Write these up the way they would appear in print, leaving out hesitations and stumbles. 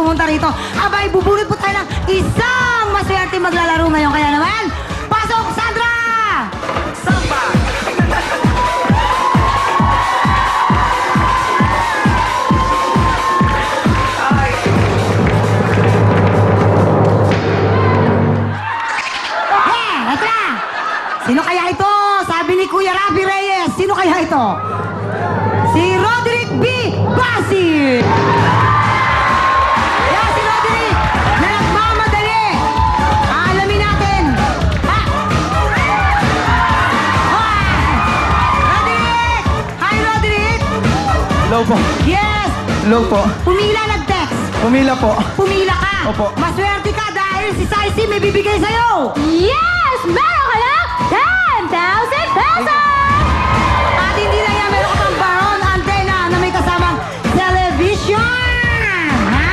pumunta rito. Abay, bubunot po tayo ng isang maswerte maglalaro ngayon. Kaya naman, pasok, Sandra! Samba! Ito na! Sino kaya ito? Sabi ni Kuya Rafi Reyes, sino kaya ito? Si Roderick B. Basir! Yan si Roderick na nagmamadali. Alamin natin. Ha? Roderick! Hi, Roderick! Hello po. Yes! Hello po. Pumila nag-text. Pumila po. Pumila ka. Opo. Maswerte ka dahil si Saisi may bibigay sa'yo. Yes! Meron ka na 10,000 pesos! At hindi na yan, meron ka pang baron antena na may kasamang television. Ha?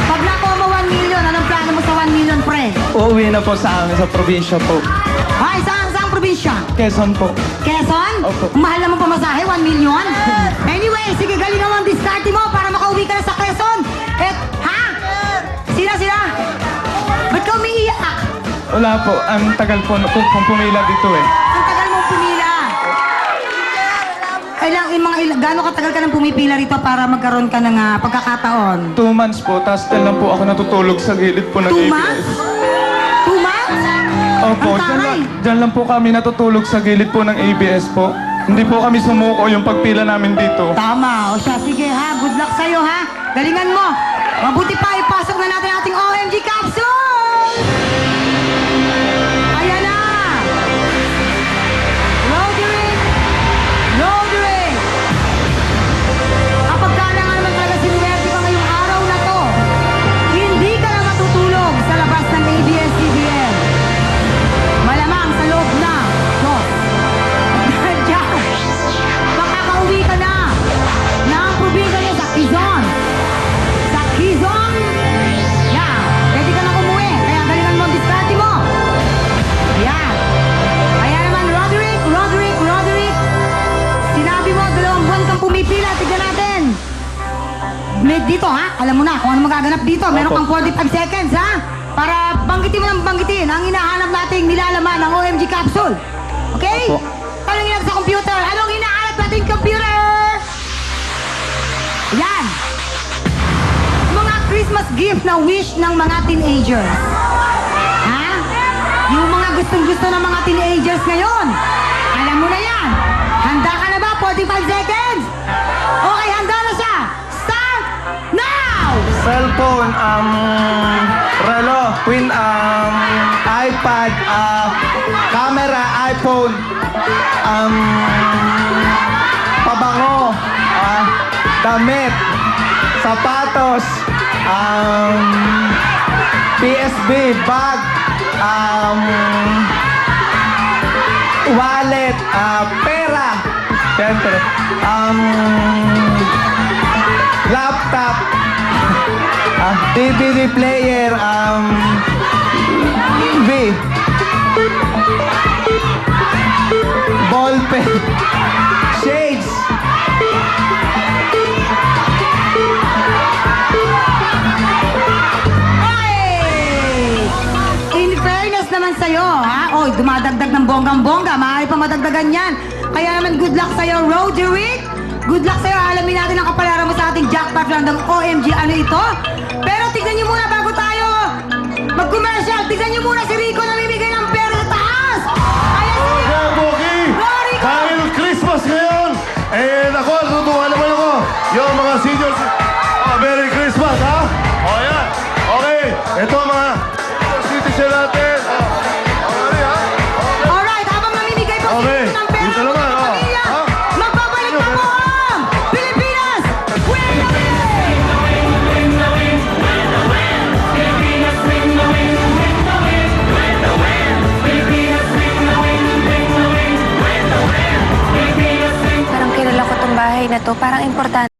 Pag nakuha mo 1 million, anong plano mo sa 1 million, pre? Uuwi na po sa amin sa probinsya po. Ay, saan probinsya? Quezon po. Quezon? Opo. Mahal naman pamasahe, 1 million? Anyway, sige, galingan mo ang diskarte mo para makauwi ka na sa Quezon. Ha? Sila? Ba't ka umiiyak? Wala po. Ang tagal po kung pumila dito eh. Ang tagal mong pumila. Gaano katagal ka nang pumipila rito para magkaroon ka ng pagkakataon? 2 months po. Tapos dyan lang po ako natutulog sa gilid po ng 2 ABS. months? 2 months? Opo. Ang taray. Dyan lang po kami natutulog sa gilid po ng ABS po. Hindi po kami sumuko yung pagpila namin dito. Tama. O siya, sige ha. Good luck sa'yo ha. Galingan mo. Mabuti pa, ipasok na natin ating OMG capsule! Ayan na! Roderick! Kapag ka na nga naman talaga sinuwerte ka ngayong araw na to, hindi ka na matutulog sa labas ng ABS-CBN. Malamang sa loob na. Dahil dyan, makakauwi ka na ng probinsya niya sa Quezon. Sa Quezon! Yan. Pwede ka na umuwi. Kaya galingan mo ang diskarte mo. Yan. Kaya naman, Roderick. Sinabi mo, 2 buwan kang pumipila. Tignan natin. May dito ha. Alam mo na kung ano magaganap dito. Meron Opo. kang 45 seconds ha. Para banggitin mo ng banggitin ang hinahanap nating nilalaman ng OMG capsule. Okay? Opo. Tanongin natin sa computer. Anong hinahanap nating computer? Yan. Mga Christmas gift na wish ng mga teenagers. Ha? Yung mga gustong-gusto ng mga teenagers ngayon. Alam mo na yan. Handa ka na ba? 45 seconds? Okay, handa na siya. Start now! Cellphone, relo, iPad, camera, iPhone, pabango, damit, sapatos, PSB, bag, wallet, pera, siyempre, laptop, DVD player, TV, ballpen, shades. Hey! In fairness naman sa'yo, ha? Oy, dumadagdag ng bonggang-bongga. Maaari pa madagdagan yan. Kaya naman, good luck sa'yo, Roderick. Good luck sa'yo. Alamin natin ang kapalaran mo sa ating jackpot round ng OMG. Ano ito? Pero tignan niyo muna bago tayo mag-commercial. Tignan niyo muna si Rico na namimigay ng pera sa taas. Ayan si Rico. Okay, Boki! Go, Rico! Dahil Christmas ngayon, ako, natutuwa naman ako. Yung mga seniors, Merry Christmas, ha? O, yan. Okay, ito mga citizen natin. Okay, ha? Alright, habang namimigay po Okay, si Rico ng pera dito sa naman, mga oh. pamilya, Ha? magbabalik na po ang Pilipinas! Win the win! Parang kilala ko tong bahay na to. Parang importante.